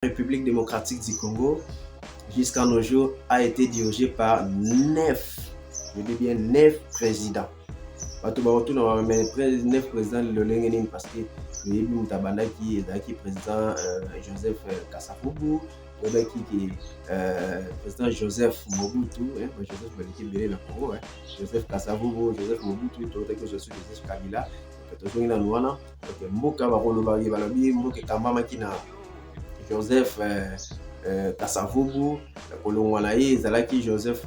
République démocratique du Congo, jusqu'à nos jours, a été dirigée par 9, je dis bien 9 présidents. Bato barotuna mais 9 présidents lolenge nini parce que toyebi moto abandaki ezalaki président Joseph Kasavubu, toyebaki ki président Joseph Mobutu, Joseph baleki ebele na Congo, Joseph Kasavubu, Joseph Mobutu, toyotaki osusu Joseph Kabila, tozongi nanu wana mboka bakolobaki balobi mboka ekambamaki na Joseph Kasavubu, kolongwa na ye ezalaki Joseph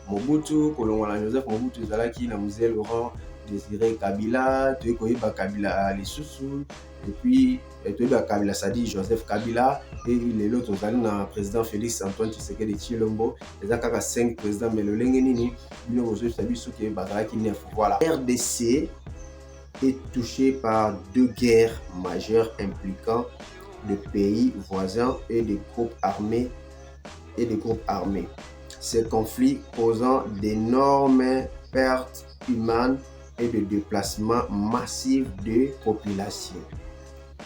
Mobutu, kolongwa na Joseph Mobutu ezalaki na Mzee Laurent Désiré Kabila, toyei koyeba Kabila lisusu, et puis toyeba Kabila sadi Joseph Kabila, et lelo tozali na président Félix Antoine Tshisekedi Tshilombo, eza kaka 5 présidents mais lolenge nini bino bozoyebisa biso ke bazalaki 9. Voilà. RDC est touché par 2 guerres majeures impliquant de pays voisins et des groupes armés Ces conflits causant d'énormes pertes humaines et de déplacements massifs de population.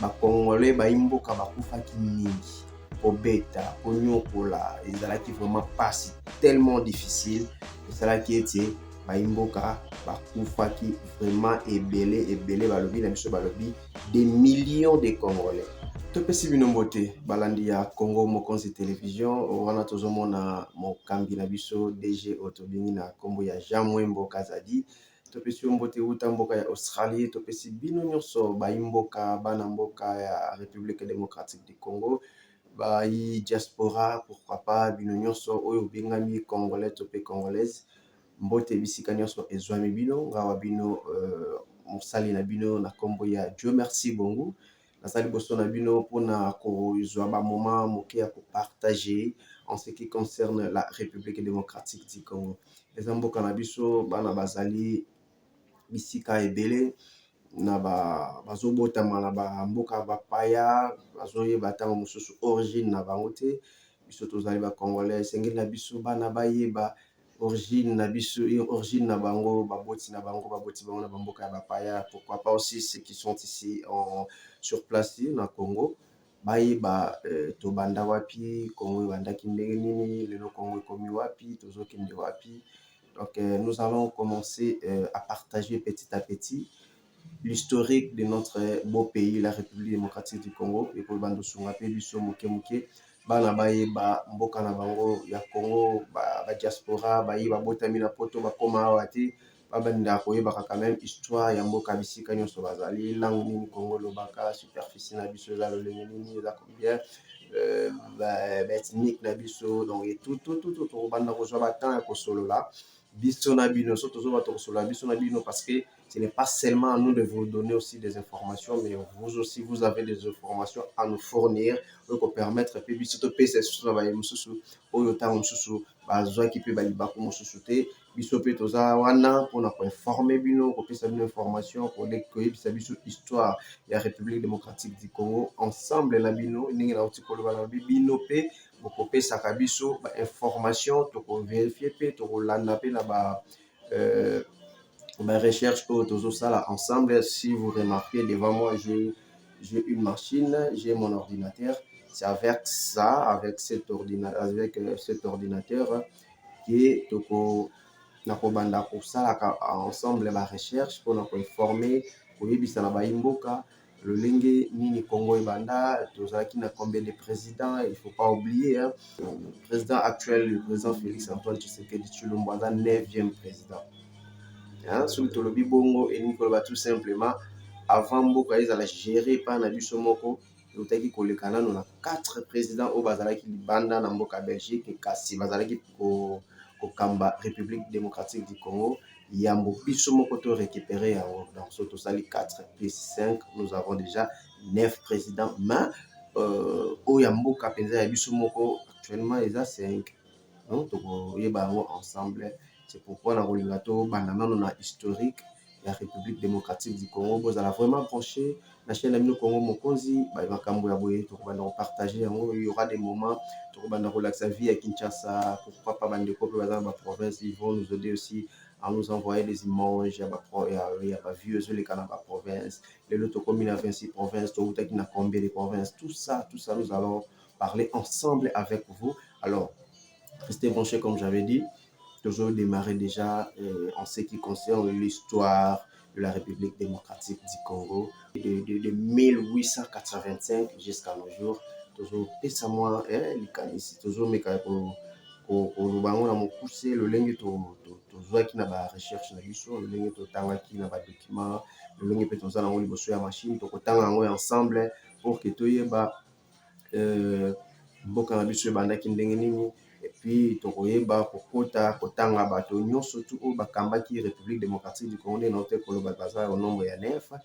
Bakongolais baimboka bakufaki mingi kobeta konyokola ezalaki vraiment passe tellement difficile ezalaki ete baimboka bakufaki vraiment ebele balobi na biso balobi des millions de Congolais. Topesi bino mbote balandi ya Congo Mokonzi Télévision wana tozomona mokambi na biso DG otobingi na kombo ya Jean Mwembo Kazadi. Topesi mbote uta mboka ya Australie, topesi bino nyonso baimboka bana mboka ya République démocratique du Congo, bai diaspora pourquoi pas bino nyonso oyo bingami congolais topé congolaise, mbote bisika nyonso ezwami bino ngawa bino mosali na bino na kombo ya Dieu merci bongo. Nasali boso na bino pona kozwa ba moment moke ya partager en ce qui concerne la République démocratique du Congo. Les mboka na biso bana bazali bisika ebele na bazobotama na bamboka bapaya bazoyeba ntango mosusu origine na bango te, biso tozali bacongolais esengeli na biso bana bayeba origine na biso origine na bango baboti na bango baboti bango na bamboka ya bapaya. Pourquoi pas aussi ceux qui sont ici sur place na Congo bayeba tobanda wapi, Congo ebandaki ndenge nini, lelo Congo ekomi wapi, tozokende wapi. Donc nous allons commencer à partager petit à petit l'historique de notre beau pays, la République démocratique du Congo. Et pour bando sungape biso moke moke bana bayeba mboka na bango ya Congo ba diaspora bayeba botami na poto bakoma awa te babanda koyeba quand même histoire ya mboka bisika nyonso bazali langue nini Congo lobaka, superficie na biso eza lolenge nini eza combien ethnique na biso, donc et tout banda kozwa batemps ya kosolola biso na bino so tozo bato kosolola biso na bino parce que ce n'est pas seulement à nous de vous donner aussi des informations, mais vous aussi, vous avez des informations à nous fournir pour permettre que biso to pesa susu na ba mususu oyo ta mususu bazwa ki pe bali bako mususu te biso pe toza wana pona ko informer bino ko pesa bino information pour ko yebisa biso histoire ya République démocratique du Congo ensemble na bino ningi na utikolo bana bino pe boko pesa ka biso ba information to ko vérifier pe to ko landa pe na ba ma recherche pour tous ça là ensemble. Si vous remarquez devant moi, j'ai une machine, j'ai mon ordinateur. C'est avec ça, avec cet ordinateur qui est toko nakobanda pour ça ensemble la recherche pour nous informer pour yebisa na baimboka le lenge nini Congo ebanda tozaki na combien de présidents. Il faut pas oublier le président actuel, le président Félix Antoine Tshisekedi Tshilombo, 9e président. Sur le lobby bongo et nous tout simplement avant mboka ezala géré par na biso moko totaki kolekana na 4 présidents au bazalaki libanda na mboka Belgique kasi bazalaki ko kamba République démocratique du Congo yambo biso moko to récupérer donc surtout sali 4 plus 5 nous avons déjà 9 présidents mais au yamboka penza ya biso moko actuellement eza 5 donc yeba ensemble. C'est pourquoi la Rolingato, banana historique, la République démocratique du Congo, vous allez vraiment brancher la chaîne Amino Congo Mokonzi, partager, il y aura des moments, relaxer la vie à Kinshasa, pourquoi pas bande de copains dans ma province, ils vont nous aider aussi à nous envoyer des images, il y a pas vieux les canaux province, les autres communes à 26 provinces, tout qui n'a combien de provinces, tout ça nous allons parler ensemble avec vous. Alors, restez branchés comme j'avais dit. Toujours démarrer déjà en ce qui concerne l'histoire de la République démocratique du Congo de 1885 jusqu'à nos jours. Toujours pesamwa likanisi toujours meka kolubango na mokuse lolenge tozwaki na ba recherche na biso lolenge totangaki na ba document lolenge mpe toza nango liboso ya machine tokotanga yango ensemble pour que toyeba mboka na biso ebandaki ndenge nini epuis tokoyeba kokota kotanga bato nyonso tu oyo bakambaki république démocratique du Congo nde na te koloba baza au nombre ya 9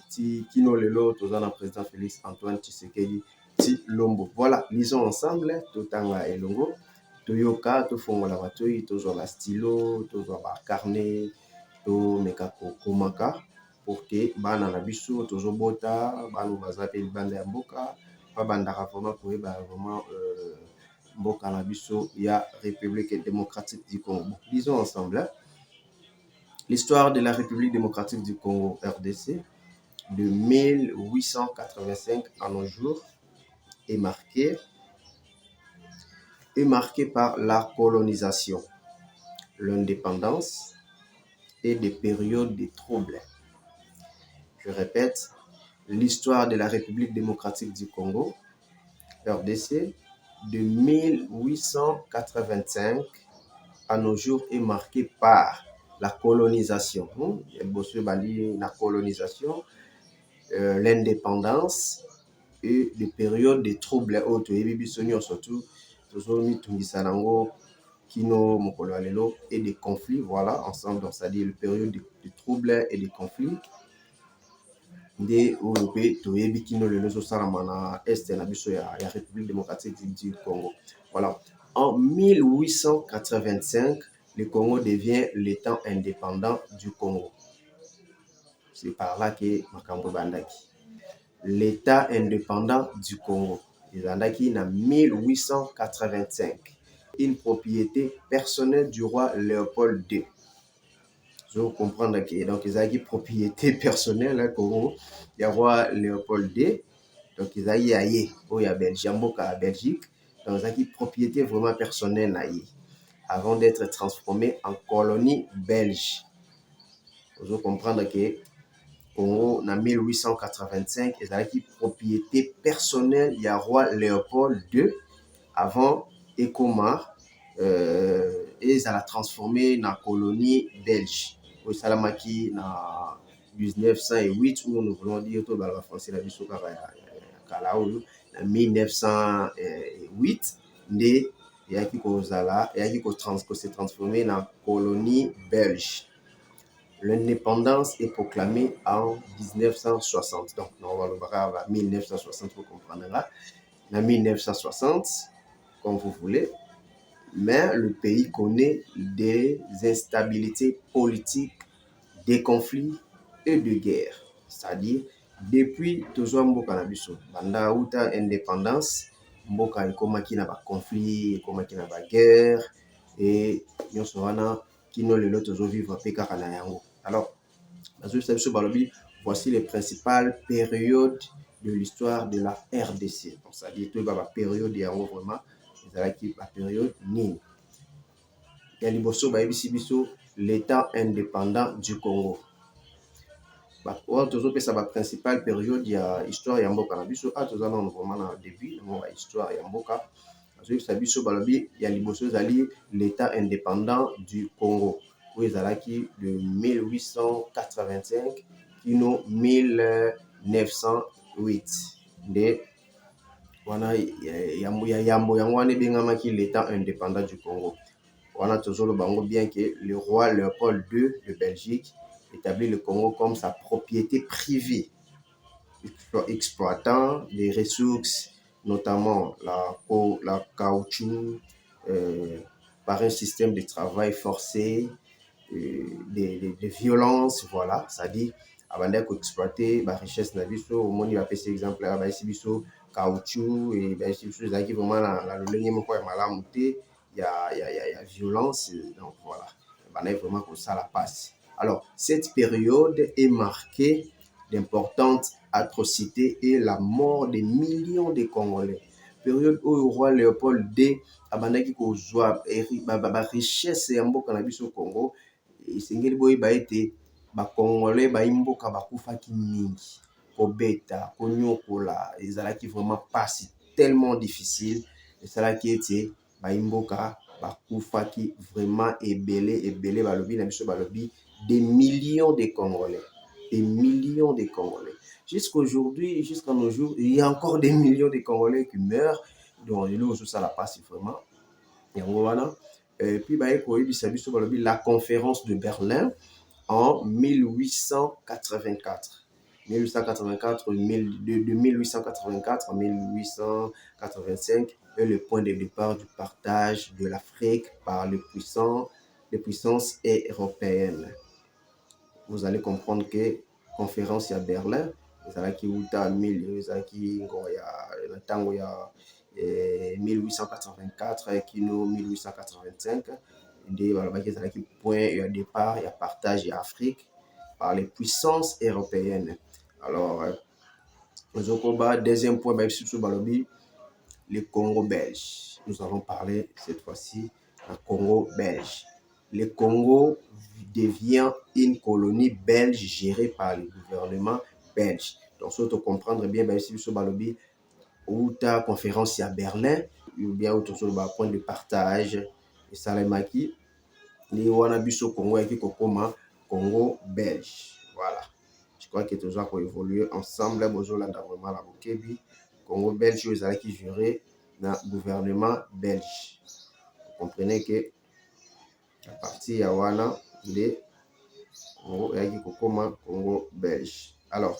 ti kino lelo toza na président Félix Antoine Tshisekedi ti Lombo. Voilà, lisons ensemble totanga elongo toyoka tofongola matoi tozwa ba stylo tozwa ba carnet tomeka kokomaka pour que bana na biso tozobota bana baza pe libanda ya mboka babandaka vraiment koyeba vraiment mboka na biso ya République démocratique du Congo. Bon, lisons ensemble hein? L'histoire de la République démocratique du Congo RDC de 1885 à nos jours est marquée par la colonisation, l'indépendance et des périodes de troubles. Je répète, l'histoire de la République démocratique du Congo RDC de 1885 à nos jours est marquée par la colonisation, la colonisation, l'indépendance et des périodes de troubles surtout et des conflits, voilà, ensemble, donc c'est-à-dire les périodes de troubles et de conflits de la République démocratique du Congo. Voilà. En 1885, le Congo devient l'État indépendant du Congo. C'est par là que Makambo Bandaki. L'État indépendant du Congo. Bandaki en 1885. Une propriété personnelle du roi Léopold II. Je veux comprendre que donc ils ont une propriété personnelle au Congo. Il y a roi Léopold II. Donc ils ont une Belgique. Donc ils ont une propriété vraiment personnelle avant d'être transformé en colonie belge. Je veux comprendre que Congo en 1885 ils ont une propriété personnelle. Il y a roi Léopold II avant Ekomar et ils ont transformé en colonie belge. Au Salamaki en 1908 où nous voulons dire tout le français la biso en 1908 il y a qui s'est transformé en colonie belge. L'indépendance est proclamée en 1960. Donc on va le voir en 1960 pour comprendre là. En 1960 comme vous voulez. Mais le pays connaît des instabilités politiques, des conflits et de guerres. C'est-à-dire, depuis toujours mboka na biso, banda uta indépendance, mboka ekomaki na ba conflit, ekomaki na ba guerre et nyonso wana kino lelo tozo vivre pe kaka na yango. Alors, voici les principales périodes de l'histoire de la RDC. Donc, c'est-à-dire que la période yango vraiment la période nini. Il y a l'État indépendant du Congo. La principale période de l'histoire de mboka na biso vraiment na début de l'histoire de mboka. Il y a l'État indépendant du Congo où ils ont de 1885 kino 1908. Wana yambo wana bengamaki l'État indépendant du Congo. Wana tozolo bango bien que le roi Léopold II de Belgique établit le Congo comme sa propriété privée, exploitant des ressources, notamment la caoutchouc, par un système de travail forcé, de violence, voilà, c'est-à-dire avant d'exploiter la richesse na biso, au monde il va passer cet exemple là, ici biso caoutchouc et ben ici biso zaki vraiment la lolenge moko ya malamu te, il y a violence, donc voilà, ben vraiment comme ça la passe. Alors cette période est marquée d'importantes atrocités et la mort de millions de Congolais. période oyo roi Léopold II abandaki kozwa richesse ya mboka na biso Congo, esengeli boyeba ete bakongolais baimboka bakufaki mingi kobeta konyokola, ezalaki vraiment pasi tellement difficile, esalaki ete baimboka bakufaki vraiment ebele balobi na biso balobi des millions de Congolais, des millions de Congolais. Jusqu'aujourd'hui, jusqu'à nos jours, il y a encore des millions de Congolais qui meurent. Donc, ça la passe vraiment. Et puis, la conférence de Berlin en 1884. 1884, de 1884 à 1885 est le point de départ du partage de l'Afrique par les puissances européennes. Vous allez comprendre que conférence à Berlin, ezalaki uta 1884 kino 1885 nde balobaki ezalaki point ya départ ya partage ya Afrique par les puissances européennes. Alors, deuxième point, balobi le Congo belge. Nous allons parler cette fois-ci du Congo belge. Le Congo devient une colonie belge gérée par le gouvernement belge. Donc, si vous comprendre bien, balobi ou ta conférence à Berlin, ou bien autour de point de partage et salemaki, ni wana biso Congo yaki kokoma Congo belge. Voilà. Je crois que toujours pour évoluer ensemble, bozolanda vraiment la bokebi Congo belge qui géré dans le gouvernement belge. Vous comprenez que à partir de wana le Congo yaki kokoma Congo belge. Alors,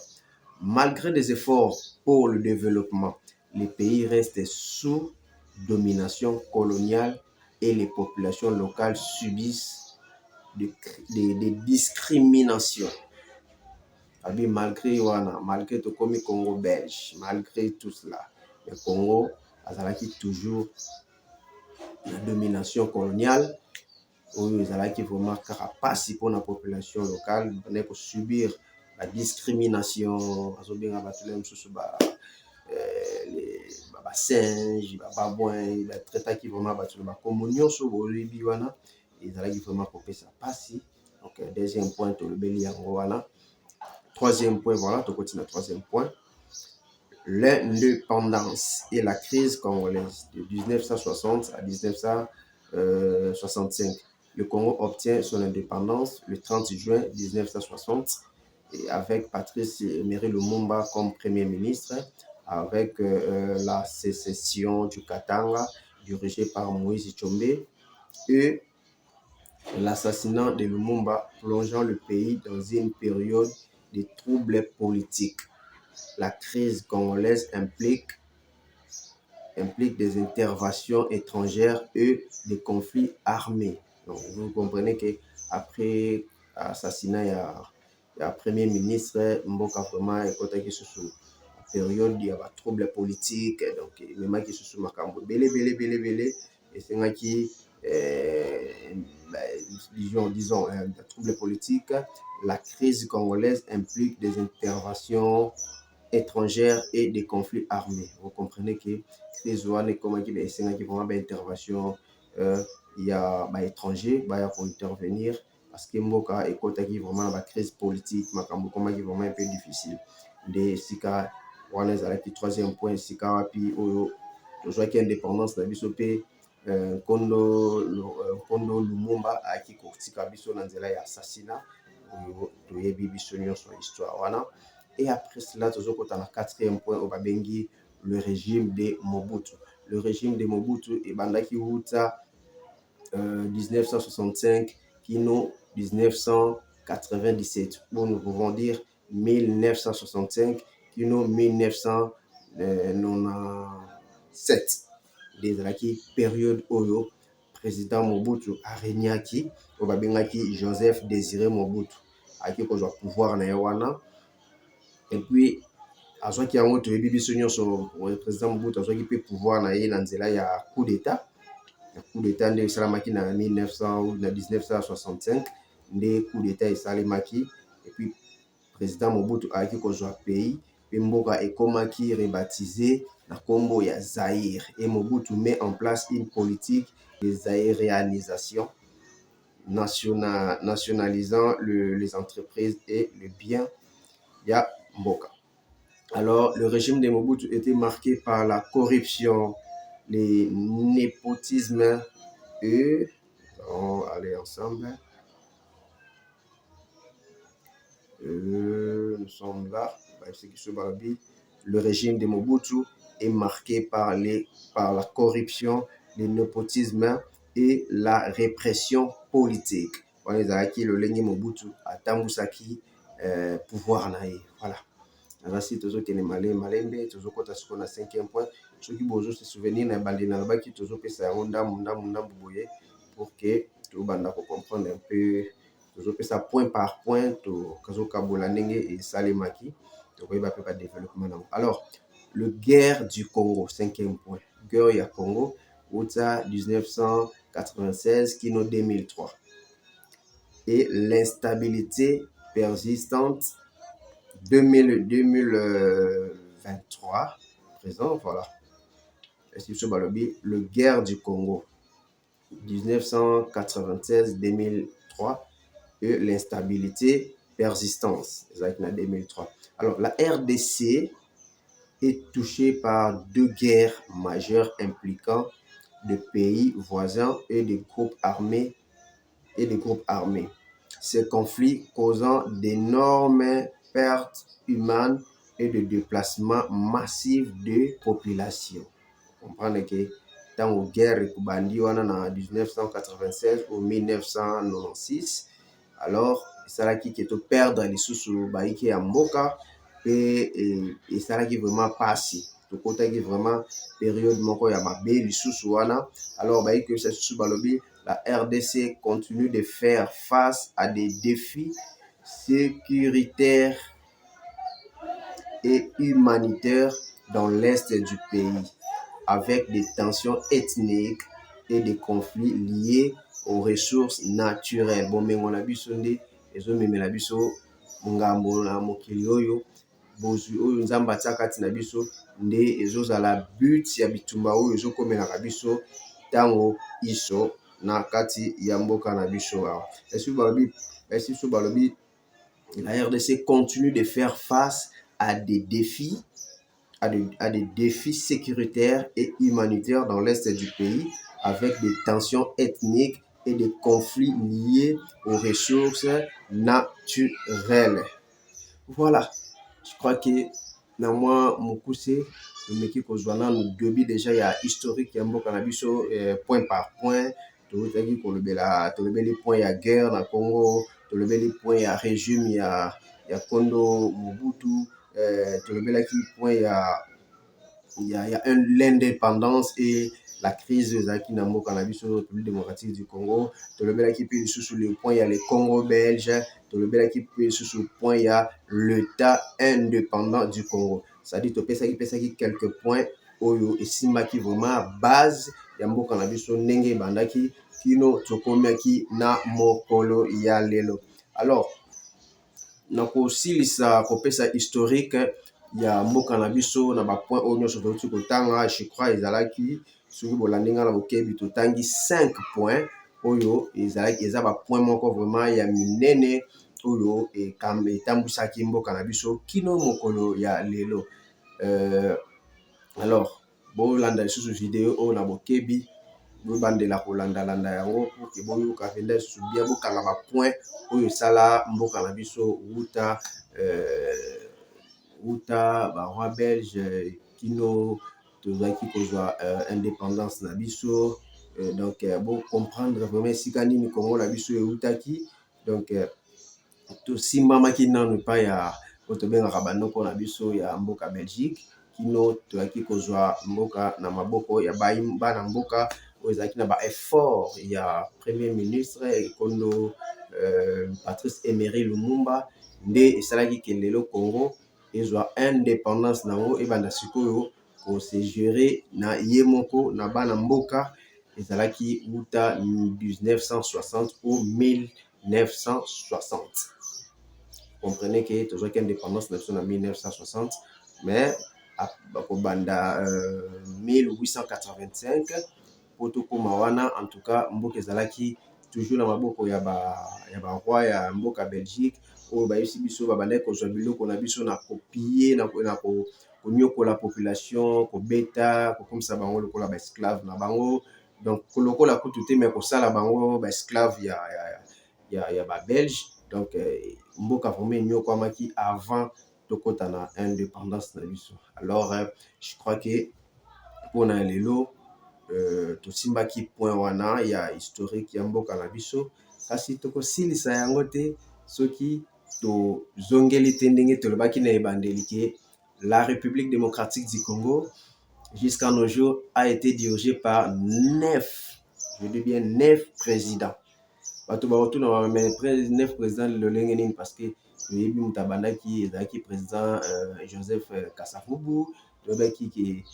malgré des efforts pour le développement, les pays restent sous domination coloniale et les populations locales subissent des discriminations. Malgré tout comme Congo belge, malgré tout cela, le Congo a toujours la domination coloniale, où ils ont vraiment carapace pour la population locale, pour subir la discrimination, les singes, les babouins, les traités qui vraiment la communion sur les biwana, ils ont vraiment coupé ça passe. Donc, deuxième point, tout le béli voilà. Troisième point, voilà, tu continues le troisième point. L'indépendance et la crise congolaise de 1960 à 1965. Le Congo obtient son indépendance le 30 juin 1960 et avec Patrice Emery Lumumba comme Premier ministre, avec la sécession du Katanga dirigée par Moïse Tshombe et l'assassinat de Lumumba plongeant le pays dans une période de troubles politiques. La crise congolaise implique des interventions étrangères et des conflits armés. Donc, vous comprenez qu'après l'assassinat, il y a Premier ministre Mboka vraiment est sur la période il y a des troubles politiques. Donc, même qui sur Makambo, belé, et c'est qui disons, des troubles politiques. La crise congolaise implique des interventions étrangères et des conflits armés. Vous comprenez que crise est comme qui est vraiment intervention il y a étranger pour intervenir parce que Mboka est vraiment la crise politique makambo comme qui vraiment un peu difficile. De sika wana ezalaki troisième point sika wapi oyo tozwaki indépendance na biso pe Kondo Lumumba aki kotika biso na nzela ya assassinat oyo toyebi biso nyonso histoire wana. Et après cela, toujours dans le quatrième point, on va bengi le régime de Mobutu. Le régime de Mobutu est bandaki Huta 1965 kino 1997. Bon, nous pouvons dire 1965 kino 1997. Des période oyo président Mobutu a régné qui on va bengi Joseph Désiré Mobutu a qui ko pouvoir na yawana. Et puis, à ce qui a été le président Mobutu, à ce qui peut pouvoir na nzela ya coup d'état. Le coup d'état de Salamaki en 1965, le coup d'état de Salamaki. Et puis, le président Mobutu a été le pays. Et Mboka est comme qui rebaptisé na kombo ya Zaïre, et Mobutu met en place une politique de zaïrianisation, nationalisant les entreprises et le bien ya mboka. Alors, le régime de Mobutu était marqué par la corruption, le népotisme et... On va aller ensemble. Nous sommes là. Le régime de Mobutu est marqué par la corruption, le népotisme et la répression politique. On est avec le Lengi Mobutu à Tambusaki pouvoir naïe. Voilà. Alors si toujours que les malembe toujours quand est-ce qu'on a 5e point, ceux qui bozo se souvenir na bandi na baki toujours que ça onda munda boye pour que tout banda ko comprendre un peu toujours que ça point par point to kazo kabola ndenge et salemaki to ko ba peut pas développement. Alors le guerre du Congo 5e point, guerre ya Congo outa 1996 kino 2003 et l'instabilité persistante 2023 présent, voilà. Le guerre du Congo 1996-2003 et l'instabilité persistance 2003. Alors la RDC est touchée par 2 guerres majeures impliquant des pays voisins et des groupes armés Ces conflits causant d'énormes pertes humaines et de déplacements massifs de population. Comprendre que dans la guerre kubandi wana na 1996 ou 1996, alors esalaki ke to perdre lisusu baiki ya mboka pe esalaki vraiment pasi tokotaki vraiment période moko ya mabe lisusu wana. Alors baiki ke lisusu balobi la RDC continue de faire face à des défis sécuritaires et humanitaires dans l'est du pays, avec des tensions ethniques et des conflits liés aux ressources naturelles. Bon, mais on a vu sonde, et on a vu so, ngambo na mokili oyo, bozu oyo nzamba tsakati na biso, nde ezozala but ya bitumba oyo ezokomela na biso tango iso na kati ya mboka na biso. La RDC continue de faire face à des défis sécuritaires et humanitaires dans l'est du pays, avec des tensions ethniques et des conflits liés aux ressources naturelles. Voilà, je crois que na moi mokuse meki kozwana no dobi déjà ya historique ya mboka na biso point par point tozaki tolobeli point ya guerre na Congo, tolobeli point ya régime ya Kondo Mobutu, tolobelaki point ya l'indépendance et la crise ezalaki na mboka na biso République démocratique du Congo, tolobelaki pe lisusu le point ya le Congo belge, tolobelaki pe lisusu point ya l'état indépendant du Congo. C'est-à-dire topesaki quelques points oyo esimbaki vraiment base ya mboka na biso ndenge bandaki kino tokomiaki na mokolo ya lelo. Alors nakosilisa kopesa historique ya mboka na biso na ba point oyo nyonso toti kotanga. Je crois ezalaki soki bolandi nga na bokebi totangi 5 points oyo ezalaki eza ba point moko vraiment ya minene oyo etambusaki mboka na biso kino mokolo ya lelo. Alors bolanda lisusu video oyo na bokebi bobandela kolanda yango pour que boyoka venda lisusu bien bokanga ba point oyo esala mboka na biso uta ba roi belge kino tozaki kozwa indépendance na biso. Donc bon comprendre vraiment esika nini Congo na biso eutaki. Donc tosimbamaki nanu pa ya otobengaka bandoko na biso ya mboka Belgique kino tozaki kozwa mboka na maboko ya bana mboka oyo ezalaki na ba effort ya premier ministre Kondo Patrice Emery Lumumba nde esalaki ke lelo Congo ezwa indépendance nango ebanda sikoyo kose gérer na ye moko na bana mboka ezalaki uta 1960 ou 1960. Comprenez que toujours indépendance na 1960, mais bakobanda 1885 po tokóma wana. En tout cas mboka ezalaki toujours na maboko ya baroi ya mboka Belgique oyo bayebisi biso babandaki kozwa biloko na biso na kopie na konyokola population, kobeta, kokomisa bango lokola baesclave na bango. Donc lokola kutu te me kosala bango baesclave ya babelge. Donc mboka vraiment enyokwamaki avant tokota na indépendance na biso. Alors je crois que mpona lelo tosimbaki point wana ya historique ya mboka na biso, kasi tokosilisa yango te soki tozongeli te ndenge tolobaki na ebandeli ke la République démocratique du Congo jusqu'à nos jours a été dirigée par 9, je dis bien 9 présidents. Bato bakotuna ba 9 présidents lolenge nini parce que toyebi moto abandaki ezalaki président Joseph Kasavubu, toyebaki ke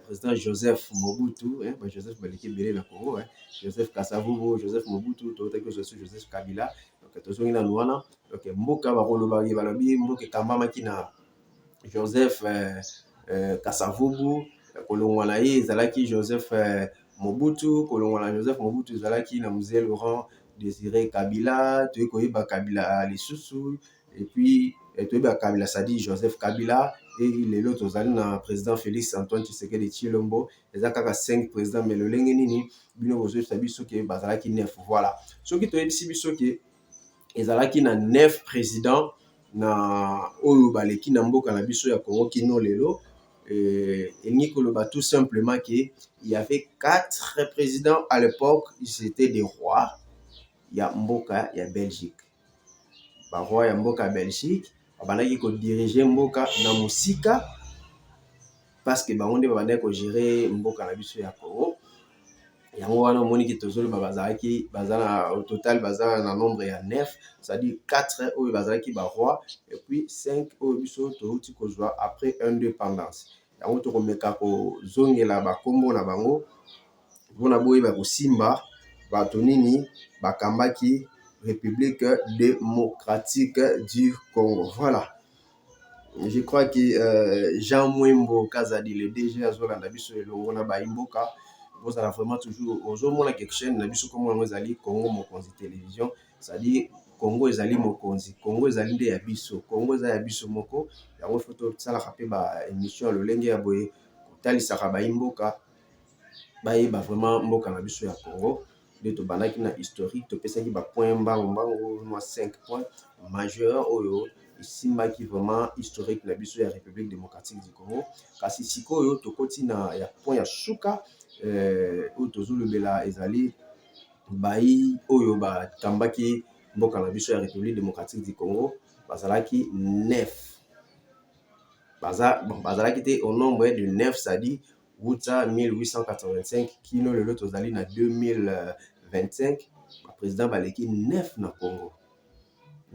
président Joseph Mobutu, Joseph baleki ebele na Congo, Joseph Kasavubu, Joseph Mobutu, toyotaki osusu Joseph Kabila. Donc tozongi nanu wana. Donc mboka bakolobaki balobi mboka ekambamaki na Joseph Kasavubu, kolongwa na ye ezalaki Joseph Mobutu, kolongwa na Joseph Mobutu ezalaki na Mzee Laurent Désiré Kabila, toye koyeba Kabila lisusu, et puis toyeba Kabila sadi Joseph Kabila, et lelo tozali na président Félix Antoine Tshisekedi Tshilombo. Eza kaka 5 présidents mais lolenge nini bino bozoyebisa biso ke bazalaki 9. Voilà, soki toyebisi biso ke ezalaki na 9 présidents na oyo baleki na mboka na biso ya Congo kino lelo, elingi koloba tout simplement que il y avait 4 présidents à l'époque, ils étaient des rois ya mboka ya Belgique. Ba roi ya mboka Belgique babandaki ko diriger mboka na musika parce que bango nde babandaki ko gérer mboka na biso ya Congo. Yango wana omoni ki tozoloba bazalaki bazana au total bazana na nombre ya 9, c'est-à-dire 4 oyo bazalaki ba roi et puis 5 oyo biso touti kozwa après indépendance. Yango tokomeka kozongela bakombo na bango mpona boyeba kosimba bato nini bakambaki République démocratique du Congo. Voilà. Je crois que Jean Mwembo Kazadi, le DG azolanda biso elongo na baimboka, vous allez vraiment toujours ozomona quelque chaîne na biso comme ezali Congo Mokonzi télévision, c'est-à-dire Congo ezali mokonzi, Congo ezali nde ya biso, Congo ezali ya biso moko. Yango photo sala kapé ba émission lolenge ya boye kotalisaka baimboka bayeba vraiment mboka na biso ya Congo. De tobandaki na historique topesaki ba point mbango 5 points majeurs oyo isimbaki vraiment historique na biso ya République démocratique du Congo. Kasi sikoyo tokoti na ya point ya suka oyo tozolobela ezali bayi oyo bakambaki mboka na biso ya République démocratique du Congo bazalaki 9. Bazalaki te au nombre de 9, c'est-à-dire wuta 1885 kino lelo tozali na 2025, président baleki 9 na Congo.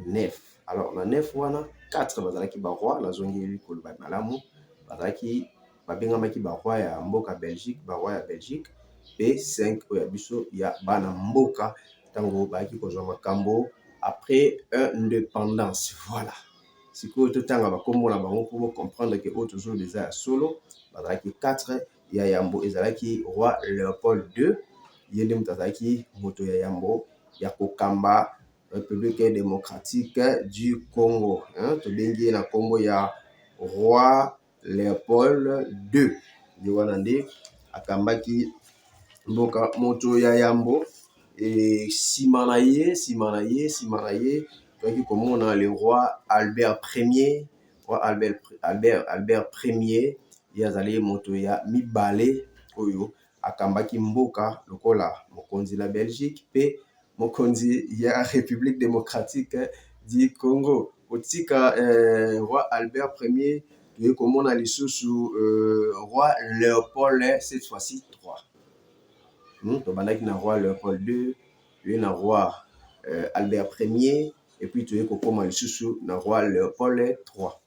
9. Alors na 9 wana 4 bazalaki ba roi na zongeli koloba malamu, bazalaki babengamaki ba roi ya mboka Belgique, ba roi ya Belgique, pe 5 oya biso ya bana mboka tango baki kozwa makambo après indépendance. Voilà. Sikoyo totanga bakombo na bango pour comprendre que autres jours déjà ya solo bazalaki 4 ya yambo ezalaki roi Léopold II, yende mutazaki moto ya yambo ya kokamba République démocratique du Congo. Tobengi na kombo ya roi Léopold II. Ndiwanande akambaki mboka moto ya yambo et simanaye toki komona le roi Albert Ier, roi Albert Ier yazali moto ya mibale oyo akambaki mboka lokola mokonzi la Belgique pe mokonzi ya République démocratique du Congo. Otika roi Albert Ier toye komona lisusu roi Léopold cette fois-ci 3. Tobandaki na roi Léopold II, toye na roi Albert Ier et puis toye kokoma lisusu na roi Léopold 3.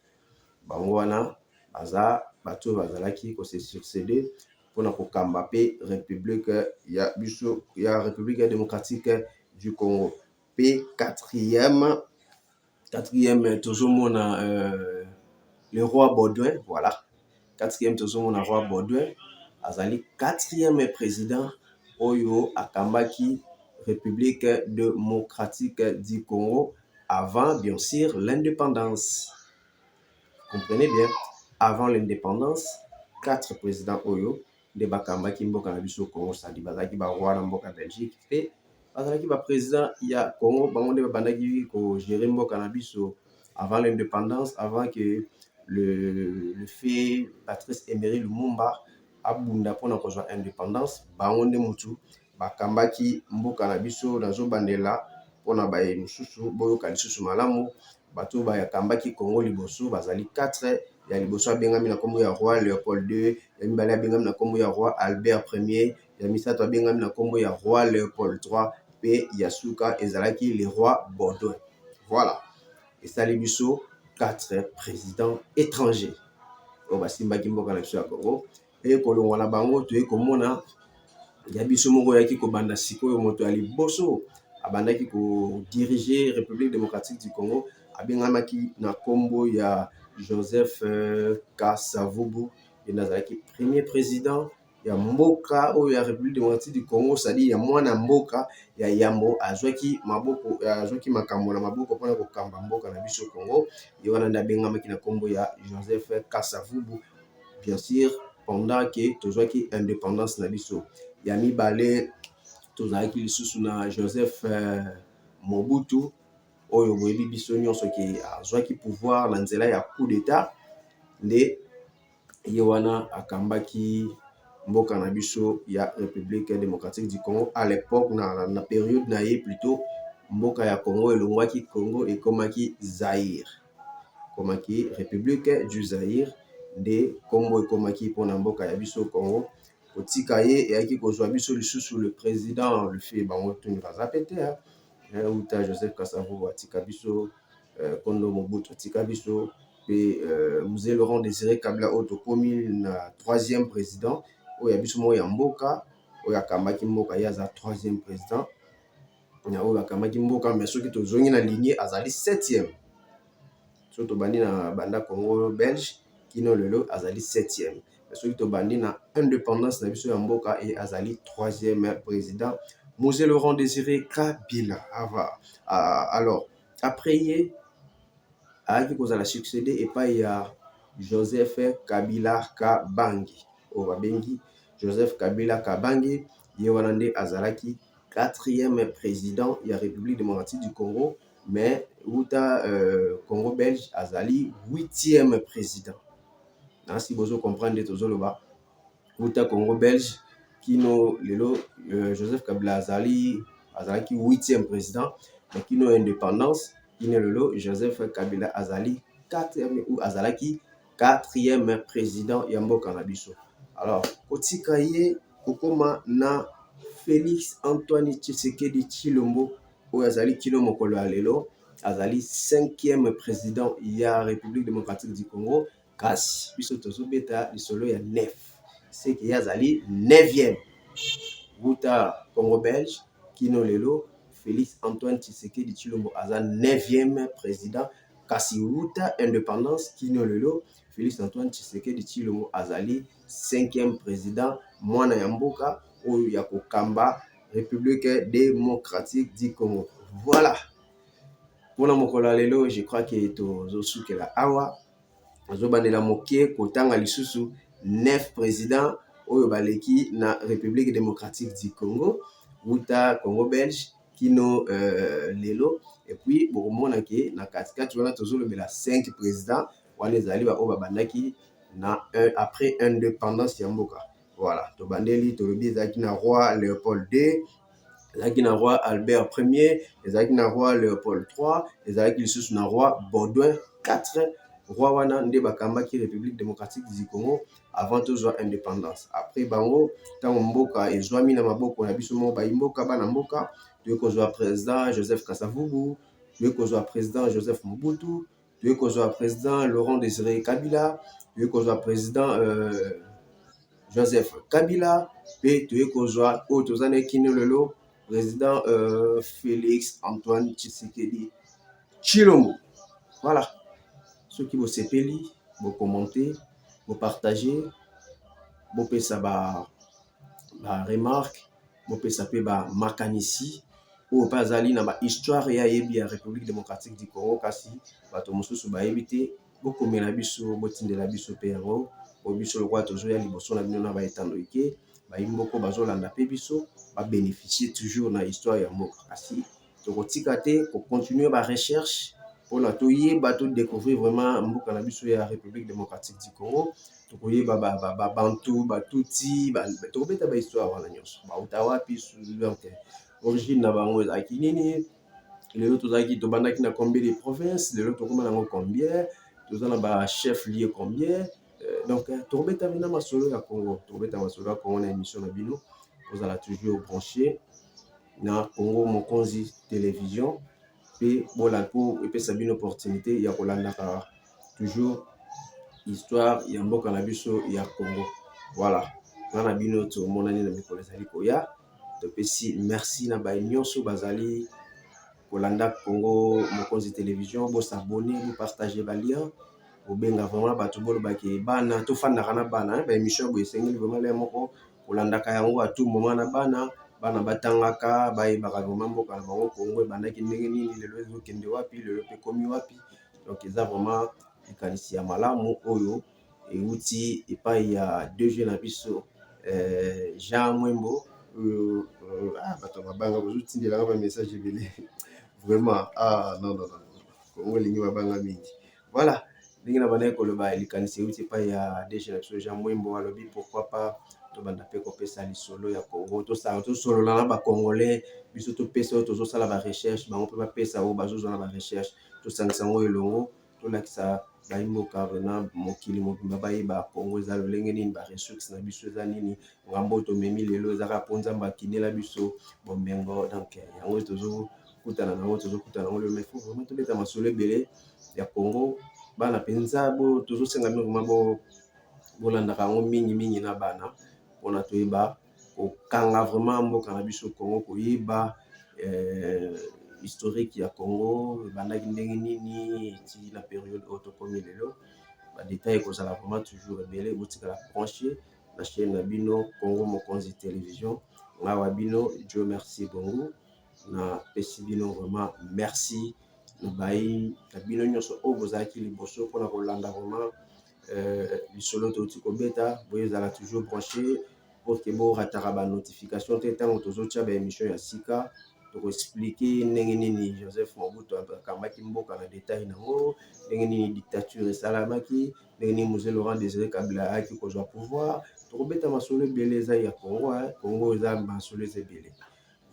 Bango wana baza bato bazalaki ko se succéder pour na kokamba pe République ya biso ya République démocratique du Congo. P quatrième tozomona le roi Baudouin, voilà. quatrième tozomona roi Baudouin azali quatrième président oyo akambaki République démocratique du Congo avant bien sûr l'indépendance. Comprenez bien, avant l'indépendance, 4 présidents oyo de bakambaki mboka na biso Congo, sadi bazalaki ba roi na mboka Belgique et bazalaki ba président ya Congo bango nde babandaki ko gérer mboka na biso avant l'indépendance, avant que le fait Patrice Emery Lumumba abunda mpona kozwa indépendance, bango nde mutu bakambaki mboka na biso nazobandela mpona baye mosusu boyoka lisusu malamu. Bato bakambaki Congo liboso bazali 4 ya liboso abengami na kombo ya roi Léopold II, ya mibale abengami na kombo ya roi Albert Ier, ya misato abengami na kombo ya roi Léopold III, pe ya suka ezalaki le roi Baudouin. Voilà, esali biso 4 présidents étrangers oyo basimbaki mboka na biso ya Congo. E kolongwa na bango toye komona ya biso moko yaki kobanda sikoyo moto ya liboso abandaki kodiriger République démocratique du Congo abengamaki na kombo ya Joseph Kasavubu, et nazalaki premier président ya mboka oyo ya République démocratique du Congo, c'est-à-dire ya mwana mboka ya yambo azwaki makambo na maboko mpona kokamba mboka na biso Congo, ye wana nde abengamaki na kombo ya Joseph Kasavubu, bien sûr pendant que tozwaki indépendance na biso. Ya mibale tozalaki lisusu na Joseph Mobutu oyo boyebi biso nyonso ke azwaki pouvoir na nzela ya coup d'état, nde ye wana akambaki mboka na biso ya République démocratique du Congo. À l'époque na période na ye plutôt mboka ya Congo elongwaki Congo ekomaki Zaïre, komaki République du Zaïre, nde kombo ekomaki mpona mboka ya biso Congo. Kotika ye eyaki kozwa biso lisusu le président le fait bango tuni baza pete uta Joseph Kasavubu atika biso Kondo Mobutu atika biso pe Mzee Laurent Désiré Kabila oyo tokomi na 3e président oyo ya biso moko ya mboka oyo akambaki mboka ye aza 3e président na oyo akambaki mboka, mais soki tozongi na lignée azali 7e, so tobandi na banda Congo belge kino lelo azali 7e, soki tobandi na indépendance na biso ya mboka et azali 3e président Mzee Laurent Désiré Kabila. Alors après ye ayaki kozala succédé epai ya Joseph Kabila Kabange oyo babengi Joseph Kabila Kabange, ye wana nde azalaki 4e président ya République démocratique du Congo, mais uta Congo belge azali 8e président. Nasi bozo comprendre nde tozoloba uta Congo belge kino lelo Joseph Kabila azalaki 8e président, mais kino indépendance kino lelo Joseph Kabila azali 4e ou azalaki 4e président ya mboka na biso. Alors kotika ye kokoma na Félix Antoine Tshisekedi Tshilombo oyo azali kino mokolo ya lelo azali 5e président ya République démocratique du Congo, kasi biso tozobeta lisolo ya 9, c'est que azali 9e uta Congo belge kino lelo Félix Antoine Tshisekedi Tshilombo aza 9e président, kasi uta indépendance kino lelo Félix Antoine Tshisekedi Tshilombo azali 5e président mwana ya mboka oyo ya kokamba République démocratique du Congo. Voilà, mpona mokolo ya lelo je crois que tozosukela awa azobandela moke kotanga lisusu 9 président oyo baleki na République démocratique du Congo uta Congo belge kino lelo, et puis bokomona ke na katikati wana tozolobela 5 président wana ezali ba oyo babandaki na après indépendance ya mboka. Voilà, tobandeli tolobi ezalaki na roi Léopold II, ezalaki na roi Albert Ier, ezalaki na roi Léopold III, ezalaki lisusu na roi Baudouin. 4 roi wana nde bakambaki République démocratique du Congo avant tozwa indépendance. Après bango ntango mboka ezwami na maboko na biso moko bayimboka bana mboka, toye kozwa président Joseph Kasavubu, toye kozwa président Joseph Mobutu, toye kozwa président Laurent Désiré Kabila, toye kozwa président Joseph Kabila, pe toye kozwa oyo toza na kino lelo président Félix Antoine Tshisekedi Tshilombo. Voilà, ceux qui vous sepeli, vous commentez, vous partagez, vous pouvez ça ba remarque, vous pouvez ça ba makanisi, ou pas ali na ba histoire ya yebi ya République démocratique du Congo kasi bato mosusu ba yebite, beaucoup mela biso botindela biso pe yango, o biso le roi toujours ya liboso na bino na ba etando ike, ba yimboko bazolanda pe biso, ba bénéficier toujours na histoire ya mboka kasi tokotika te ko continuer ba recherche pour la toyeba to découvrir vraiment mboka na biso ya République démocratique du Congo. Tokoyeba ba bantu ba tuti ba tokobeta ba histoire wana nyonso ba utawapi donc origine na bango ezalaki nini, lelo tozalaki tobandaki na combien de provinces, lelo tokóma nango combien, toza na ba chef lié combien, donc tokobeta mina masolo ya Congo, tokobeta masolo ya Congo na émission na bino, kozala toujours branché na Congo Mokonzi télévision pe bola po epesa bino opportunité ya kolandaka toujours histoire ya mboka na biso ya Congo. Voilà, ngana bino tomonani na mikolo ezali koya, topesi merci na ba nyonso bazali kolanda Congo Mokonzi télévision, bo s'abonner, bo partager ba lien, bo benga vraiment bato bolobaki bana tofandaka na bana ba émission bo esengeli vraiment le moko kolandaka yango à tout moment na bana batangaka bayebaka vraiment mboka na bango Congo ebandaki ndenge nini, lelo ezokende wapi, lelo pe komi wapi. Donc eza vraiment likanisi ya malamu oyo euti epai ya DG na biso Jean Mwembo bato babanga bozotindelanga ba message ebele vraiment non Congo elingi babanga mingi. Voilà ndenge na bandaki koloba likanisi euti epai ya DG na biso Jean Mwembo alobi pourquoi pas tobanda pe kopesa lisolo ya Congo tosolola na bacongolais biso topesa oyo tozosala ba recherche bango mpe bapesa oyo bazozwa na ba recherche tosangisa yango elongo tolakisa bayimboka vrena mokili mobimba bayeba Congo eza lolenge nini, ba ressources na biso eza nini, ngambo tomemi lelo ezaka mpo nzambe akinela biso bomengo. Donc yango tozokutana nango lelo mais faut vraiment tobeta masolo ebele ya Congo bana mpenza tozosenga bino vraiment bolandaka yango mingi na bana mpona toyeba kokanga vraiment mboka na biso Congo, koyeba historique ya Congo ebandaki ndenge nini ti na période oyo tokomi lelo, badetail ekozala vraiment toujours ebele, botikala branché na chaîne na bino Congo Mokonzi télévision. Ngawa bino Dieu merci bongo na pesi bino vraiment merci na bayi na bino nyonso oyo bozalaki liboso mpona kolanda vraiment lisolo toti kobeta boyezala toujours branché pour que borataka ba notification te ntango tozotia ba émission ya sika tokoexplike ndenge nini Joseph Mobutu akambaki mboka na détail nango, ndenge nini dictature esalamaki, ndenge nini Mzee Laurent Désiré Kabila ayaki kozwa pouvoir, tokobeta masolo ebele eza ya Congo, Congo eza masolo eza ebele.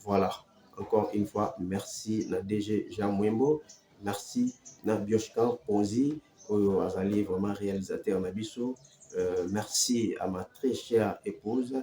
Voilà, encore une fois merci na DG Jean Mwembo, merci na Biochkan Ponzi oyo azali vraiment réalisateur na biso. Merci à ma très chère épouse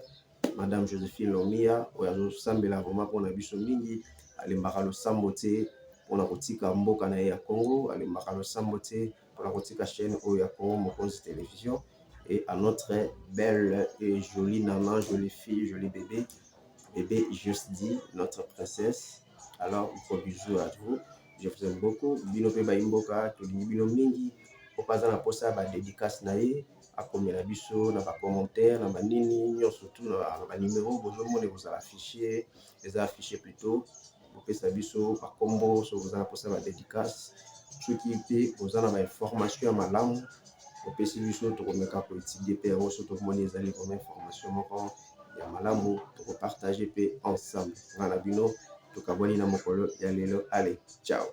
Madame Joséphine Lomia oyo azosambela vraiment mpona biso mingi, alembaka losambo te mpona kotika mboka na ye ya Congo, alembaka losambo te mpona kotika chaîne oyo ya Congo Mokonzi télévision. Et à notre belle et jolie nana, jolie fille, jolie bébé juste dit, notre princesse. Alors gros bisous à vous, je vous aime beaucoup. Bino pe baimboka tolingi bino mingi opaza na posa ba dédicace na ye akomela biso na ba commentaire na banini nyonso surtout na ba numéro bozomona kozala affiché, eza affiché plutôt bopesa biso ba kombo so kozala posa ba dédicace soki pe kozala ba information ya malamu opesi biso tokomeka koétudier pe yango so tokomoni ezali vraiment information moko ya malamu tokopartage pe ensemble ngana bino tokabwani na mokolo ya lelo. Allez, ciao.